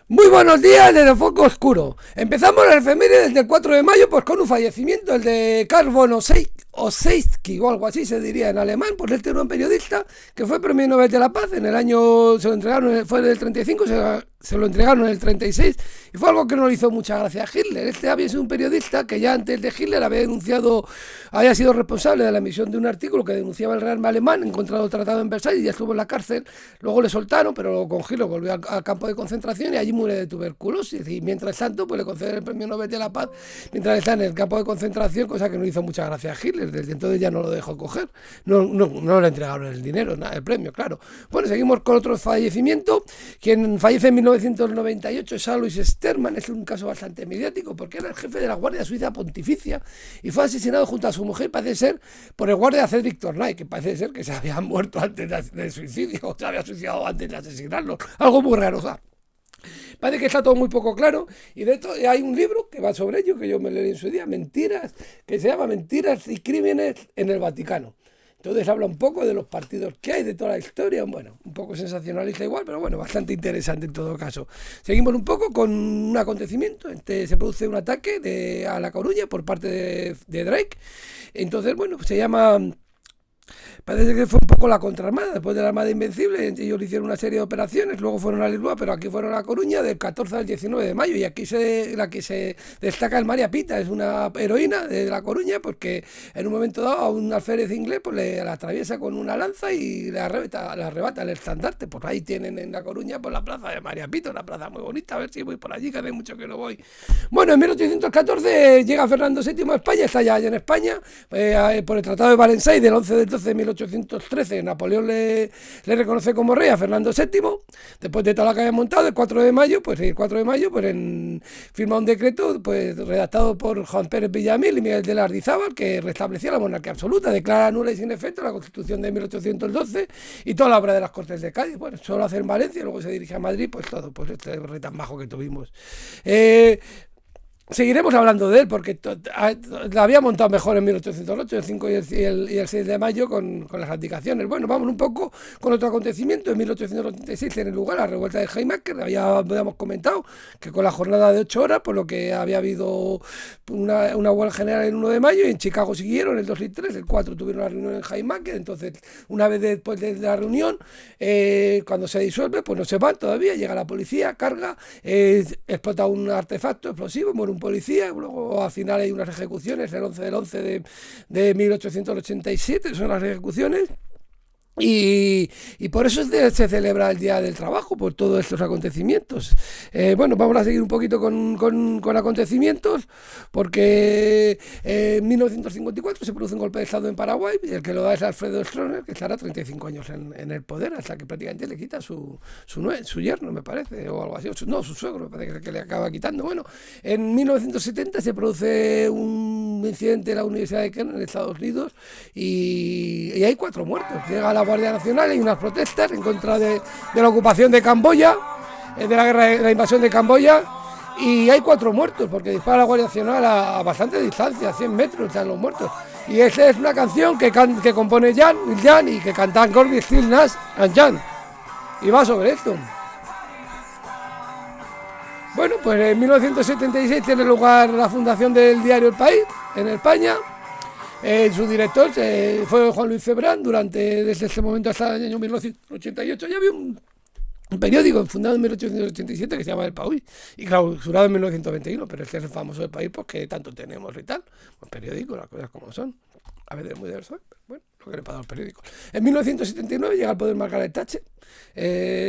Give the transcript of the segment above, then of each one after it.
Muy buenos días desde el foco oscuro. Empezamos la efeméride del 4 de mayo pues con un fallecimiento, el de Carl von Ossietzky o algo así se diría en alemán, pues este era un periodista que fue premio Nobel de la Paz en el año, se lo entregaron, fue del 35, se lo entregaron en el 36 y fue algo que no le hizo mucha gracia a Hitler. Este había sido un periodista que ya antes de Hitler había denunciado, había sido responsable de la emisión de un artículo que denunciaba el Real alemán en contra del Tratado en Versalles y ya estuvo en la cárcel. Luego le soltaron, pero con Hitler volvió al campo de concentración y allí muere de tuberculosis. Y mientras tanto, pues le conceden el premio Nobel de la Paz mientras está en el campo de concentración, cosa que no hizo mucha gracia a Hitler. Desde entonces ya no lo dejó coger. No le entregaron el dinero, el premio, claro. Bueno, seguimos con otro fallecimiento. Quien fallece en 1998 es Alois Stermann. Es un caso bastante mediático porque era el jefe de la Guardia Suiza Pontificia y fue asesinado junto a su mujer, parece ser, por el guardia Cedric Tornay, que parece ser que se había muerto antes del suicidio, o se había suicidado antes de asesinarlo. Algo muy raro, o sea. Parece que está todo muy poco claro y de hecho hay un libro que va sobre ello que yo me leí en su día, Mentiras, que se llama Mentiras y Crímenes en el Vaticano. Entonces habla un poco de los partidos que hay, de toda la historia, bueno, un poco sensacionalista igual, pero bueno, bastante interesante en todo caso. Seguimos un poco con un acontecimiento, se produce un ataque a La Coruña por parte de Drake, entonces bueno, se llama... Parece que fue un poco la contraarmada, después de la Armada Invencible, ellos hicieron una serie de operaciones, luego fueron a Lisboa, pero aquí fueron a La Coruña del 14 al 19 de mayo, y aquí la que se destaca es María Pita, es una heroína de La Coruña, porque en un momento dado a un alférez inglés pues la atraviesa con una lanza y le arrebata el estandarte, pues ahí tienen en La Coruña pues la plaza de María Pita, una plaza muy bonita, a ver si voy por allí, que hace mucho que no voy. Bueno, en 1814 llega Fernando VII a España, está ya en España, por el Tratado de Valencia del 11 del 12 de 1813, Napoleón le reconoce como rey a Fernando VII, después de toda la que había montado, el 4 de mayo, pues firma un decreto pues redactado por Juan Pérez Villamil y Miguel de la Ardizábal, que restablecía la monarquía absoluta, declara nula y sin efecto la Constitución de 1812 y toda la obra de las Cortes de Cádiz. Bueno, solo hace en Valencia, luego se dirige a Madrid, pues todo, pues este rey tan bajo que tuvimos. Seguiremos hablando de él porque la había montado mejor en 1808, el 5 y el 6 de mayo con las abdicaciones. Bueno, vamos un poco con otro acontecimiento. En 1886 tiene lugar la revuelta de Haymaker, habíamos comentado que con la jornada de 8 horas, por lo que había habido una huelga general el 1 de mayo y en Chicago siguieron el 2 y 3, el 4 tuvieron la reunión en Haymaker. Entonces, una vez después de la reunión, cuando se disuelve, pues no se van todavía, llega la policía, carga, explota un artefacto explosivo, muere un policía, luego al final hay unas ejecuciones, el 11 del 11 de 1887, son las ejecuciones. Y por eso se celebra el Día del Trabajo, por todos estos acontecimientos. Bueno, vamos a seguir un poquito con acontecimientos, porque en 1954 se produce un golpe de Estado en Paraguay, y el que lo da es Alfredo Stroessner, que estará 35 años en el poder, hasta que prácticamente le quita su yerno, me parece, o algo así, su suegro, me parece que le acaba quitando. Bueno, en 1970 se produce un incidente en la Universidad de Kent, en Estados Unidos, y hay 4 muertos. Llega la Guardia Nacional, hay unas protestas en contra de la ocupación de Camboya, de la invasión de Camboya, y hay 4 muertos porque dispara la Guardia Nacional a bastante distancia, a 100 metros están los muertos. Y esa es una canción que compone Jan y que cantan Crosby, Stills, Nash and Young, y va sobre esto. Bueno, pues en 1976 tiene lugar la fundación del diario El País en España. Su director fue Juan Luis Cebrán. Desde ese momento hasta el año 1988 ya había un periódico fundado en 1887 que se llama El País y clausurado en 1921, pero este es el famoso El País porque tanto tenemos y tal. Un periódico, las cosas como son. A veces muy diverso, pero bueno, lo que le pasa a los periódicos. En 1979 llega al poder Margaret Thatcher.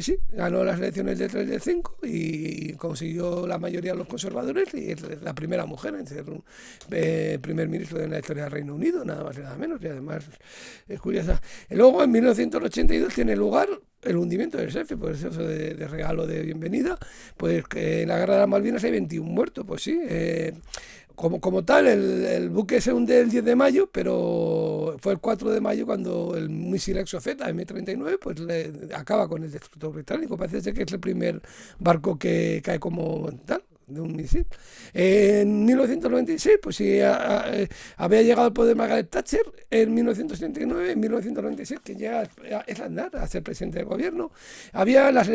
Sí, ganó las elecciones del 3 del 5 y consiguió la mayoría de los conservadores y es la primera mujer en ser primer ministro de la historia del Reino Unido, nada más y nada menos, y además es curiosa. Y luego en 1982 tiene lugar el hundimiento del Sheffield, por eso de regalo de bienvenida, pues que en la guerra de las Malvinas hay 21 muertos, pues sí. Como tal, el buque se hunde el 10 de mayo, pero fue el 4 de mayo cuando el misil Exocet M39 pues acaba con el destructor británico. Parece ser que es el primer barco que cae como tal, de un misil. En 1996, pues sí, había llegado al poder Margaret Thatcher. En 1979, en 1996, que llega es Aznar a ser presidente del gobierno. Las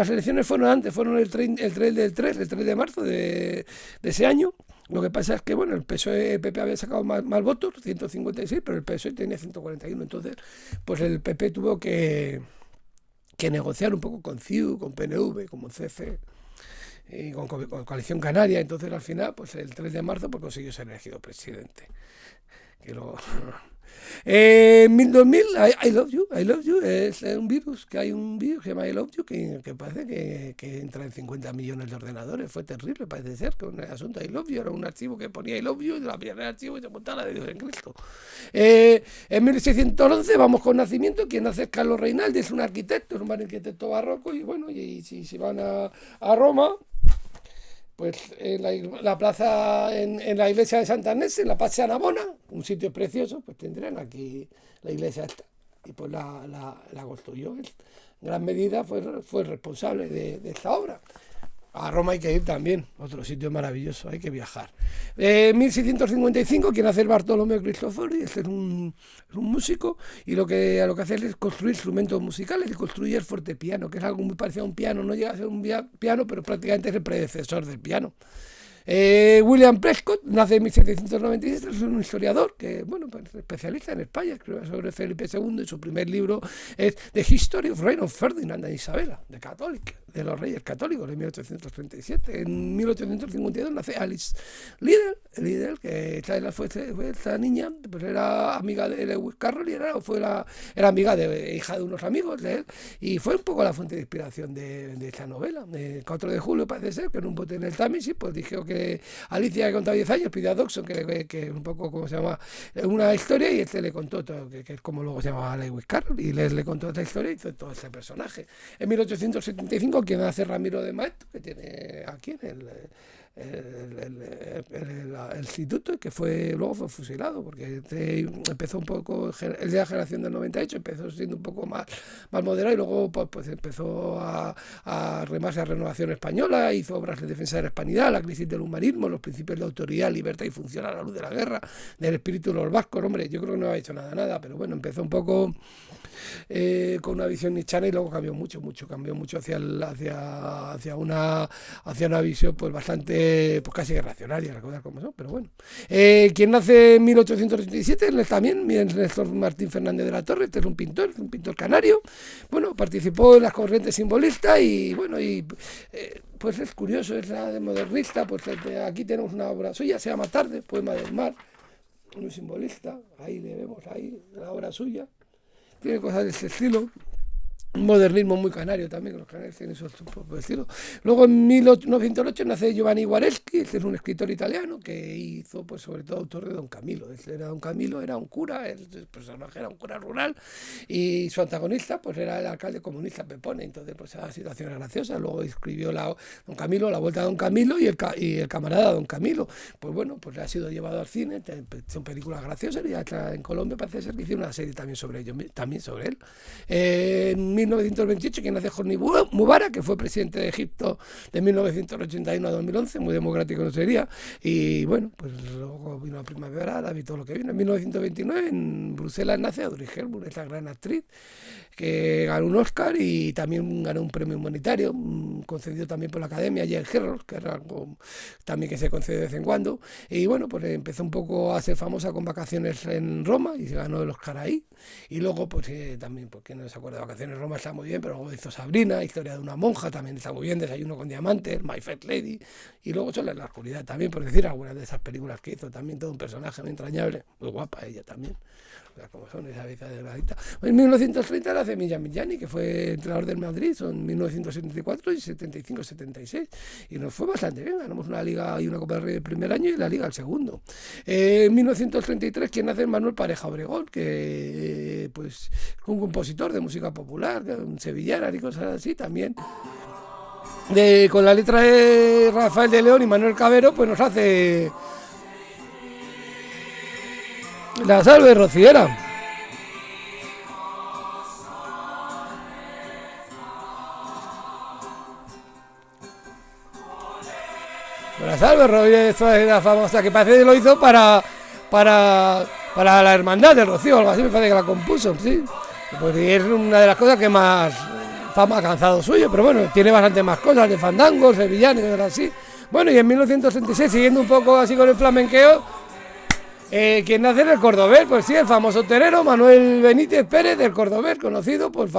elecciones fueron antes, fueron el 3 de marzo de ese año. Lo que pasa es que, bueno, el PP había sacado más votos, 156, pero el PSOE tenía 141. Entonces, pues el PP tuvo que negociar un poco con CiU, con PNV, con CC y con Coalición Canaria. Entonces, al final, pues el 3 de marzo pues consiguió ser elegido presidente. Que lo... En 2000, I Love You es un virus, que hay un virus que se llama I Love You que parece que entra en 50 millones de ordenadores. Fue terrible, parece ser, que un asunto I Love You era un archivo que ponía I Love You y lo abría el archivo y se montaba la de Dios en Cristo. En 1611 vamos con nacimiento. Quien nace es Carlos Reinaldi, es un arquitecto, es un arquitecto barroco. Y bueno, y si van a Roma, pues en la plaza, en la iglesia de Santa Agnese, en la Pazza Navona, un sitio precioso, pues tendrán aquí la iglesia esta. Y pues la construyó él. En gran medida fue el responsable de esta obra. A Roma hay que ir también, otro sitio maravilloso, hay que viajar. 1655, quien hace el Bartolomeo Cristofori, este es un músico, y lo que hace es construir instrumentos musicales, y construye el fortepiano, que es algo muy parecido a un piano. No llega a ser un piano, pero prácticamente es el predecesor del piano. William Prescott nace en 1797, es un historiador que, bueno, pues especialista en España, escribe sobre Felipe II, y su primer libro es The History of Reign of Ferdinand and Isabella, de los reyes católicos, de 1837. En 1852 nace Alice Liddell, que fue esta niña, pues era amiga de Lewis Carroll y era amiga hija de unos amigos de él, y fue un poco la fuente de inspiración de esta novela. El 4 de julio parece ser que en un bote en el Támesis, pues dijo que Alicia, que contaba 10 años, pidió a Dodgson que un poco, ¿cómo se llama?, una historia, y le contó todo, que es como luego se llamaba Lewis Carroll, y le contó esta historia y hizo todo ese personaje. En 1875, quien hace Ramiro de Maeztu, que tiene aquí en el instituto, que luego fue fusilado, porque empezó un poco, el de la generación del 98 empezó siendo un poco más moderado, y luego pues empezó a remarse a Renovación Española, hizo obras de defensa de la hispanidad, la crisis del humanismo, los principios de autoridad, libertad y función a la luz de la guerra, del espíritu de los vascos. Hombre, yo creo que no ha hecho nada, pero bueno, empezó un poco con una visión nichana, y luego cambió mucho hacia una visión pues bastante, pues casi reaccionaria, las cosas como son, pero bueno. Quien nace en 1887 es también Néstor Martín Fernández de la Torre. Este es un pintor canario. Bueno, participó en las corrientes simbolistas y bueno, pues es curioso, es la de modernista. Pues aquí tenemos una obra suya, se llama Tarde, poema del mar, un simbolista, ahí le vemos, ahí la obra suya. Tiene cosas de ese estilo. Un modernismo muy canario también, que los canarios tienen esos propios estilos. Luego en 1908 nace Giovanni Guareschi, este es un escritor italiano que hizo, pues sobre todo, autor de Don Camilo. Don Camilo era un cura, el personaje era un cura rural, y su antagonista pues era el alcalde comunista Pepone. Entonces pues eran situaciones graciosas. Luego escribió Don Camilo, La Vuelta a Don Camilo, y el camarada Don Camilo. Pues bueno, pues ha sido llevado al cine, son películas graciosas, y hasta en Colombia parece ser que hicieron una serie también sobre él. En 1928, quien nace Hosni Mubarak, que fue presidente de Egipto de 1981 a 2011, muy democrático no sería, y bueno, pues luego vino la primavera árabe y todo lo que vino. En 1929 en Bruselas nace Audrey Hepburn, esta gran actriz que ganó un Oscar y también ganó un premio humanitario, concedido también por la Academia James Herrold, que era algo también que se concede de vez en cuando. Y bueno, pues empezó un poco a ser famosa con Vacaciones en Roma y se ganó el Oscar ahí. Y luego pues también, porque no se acuerda, Vacaciones en Roma está muy bien, pero luego hizo Sabrina, Historia de una monja, también está muy bien, Desayuno con diamantes, My Fair Lady, y luego Sola en la oscuridad también, por decir algunas de esas películas que hizo. También todo un personaje muy entrañable, muy guapa ella también, como son esa vieja delgadita. En 1930 nace Millán Millani, que fue entrenador del Madrid, son 1974 y 75-76, y nos fue bastante bien. Ganamos una Liga y una Copa del Rey el primer año y la Liga el segundo. En 1933, quien nace Manuel Pareja Obregón, que pues es un compositor de música popular, un sevillana y cosas así también. Con la letra de Rafael de León y Manuel Cabero, pues nos hace La Salve Rociera. Buenas tardes, Rodríguez, esta es la famosa que parece que lo hizo para la hermandad de Rocío, algo así me parece que la compuso, sí. Pues es una de las cosas que más fama ha alcanzado suyo, pero bueno, tiene bastante más cosas, de fandangos, sevillanos y cosas así. Bueno, y en 1936, siguiendo un poco así con el flamenqueo, ¿quién nace en el Cordobés? Pues sí, el famoso torero Manuel Benítez Pérez del Cordobés, conocido por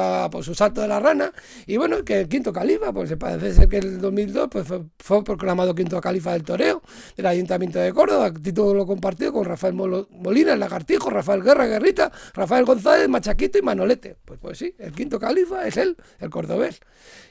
su salto de la rana. Y bueno, que el quinto califa, pues se parece ser que en el 2002 pues fue proclamado quinto califa del toreo del Ayuntamiento de Córdoba. Título lo compartido con Rafael Molina, el Lagartijo, Rafael Guerra, Guerrita, Rafael González, Machaquito y Manolete. Pues sí, el quinto califa es él, el Cordobés.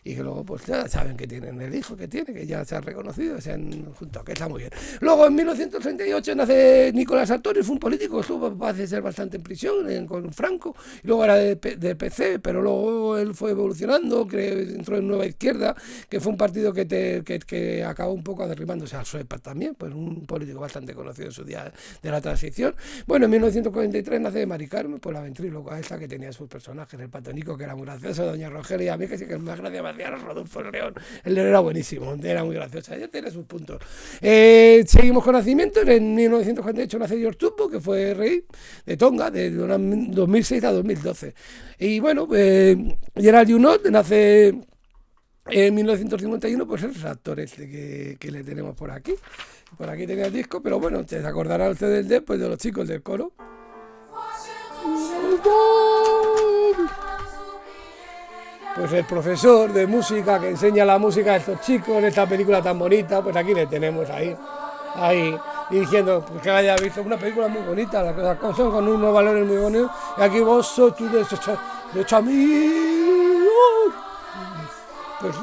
Y que luego pues ya saben que tienen el hijo que tiene, que ya se ha reconocido, se han juntado, que está muy bien. Luego en 1938 nace Nicolás Sartori, fue un político, estuvo parece ser bastante en prisión con Franco, y luego era de PC, pero luego él fue evolucionando, que entró en Nueva Izquierda, que fue un partido que acabó un poco derribándose al PSOE también, pues un político bastante conocido en su día de la transición. Bueno, en 1943 nace Mari Carmen, pues la ventríloca esta que tenía sus personajes, el Patonico, que era muy gracioso, Doña Rogelia, y a mí que sí que más gracia me hacía Rodolfo el León. El León era buenísimo, era muy gracioso, ella tiene sus puntos. Seguimos con nacimientos. En 1948 nace George Tupou, que fue rey de Tonga de 2006 a 2012. Y bueno, Gerald Junot nace en 1951, pues es el actor este que le tenemos por aquí. Por aquí tenía el disco, pero bueno, se acordarán ustedes pues, de los chicos del coro. Pues el profesor de música que enseña la música a estos chicos en esta película tan bonita, pues aquí le tenemos ahí dirigiendo, pues que haya visto una película muy bonita, las cosas con unos valores muy bonitos, y aquí vos sos tú de Chamí, pues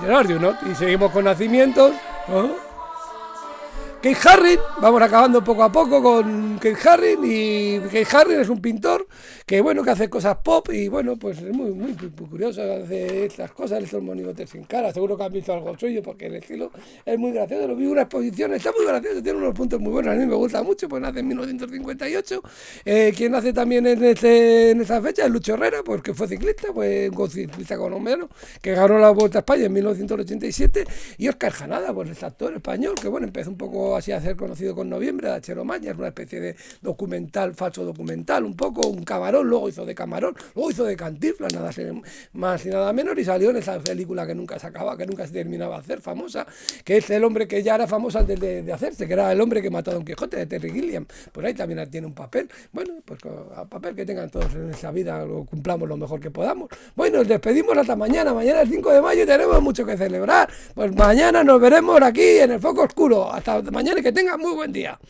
Gerardo, ¿no? Y seguimos con nacimientos, ¿no? Keith Haring, vamos acabando poco a poco con Keith Haring, y Keith Haring es un pintor que bueno, que hace cosas pop y bueno, pues es muy curioso, hace estas cosas, estos monigotes sin cara, seguro que han visto algo suyo porque el estilo es muy gracioso, lo vi en una exposición, está muy gracioso, tiene unos puntos muy buenos, a mí me gusta mucho, pues nace en 1958, quien nace también en esta fecha es Lucho Herrera, pues que fue ciclista, pues un ciclista colombiano, que ganó la Vuelta a España en 1987, y Óscar Janada, pues este actor español, que bueno, empezó un poco así a ser conocido con Noviembre, de Achero Mañas, una especie de documental, falso documental, un poco un camarón, luego hizo de camarón, luego hizo de Cantinflas, nada más y nada menos, y salió en esa película que nunca se acaba, que nunca se terminaba de hacer, famosa, que es el hombre que ya era famoso antes de hacerse, que era el hombre que mató a Don Quijote, de Terry Gilliam, pues ahí también tiene un papel, bueno, pues a papel que tengan todos en esa vida, lo cumplamos lo mejor que podamos. Bueno, nos despedimos hasta mañana es 5 de mayo y tenemos mucho que celebrar, pues mañana nos veremos aquí en el Foco Oscuro, hasta mañana y que tengan muy buen día.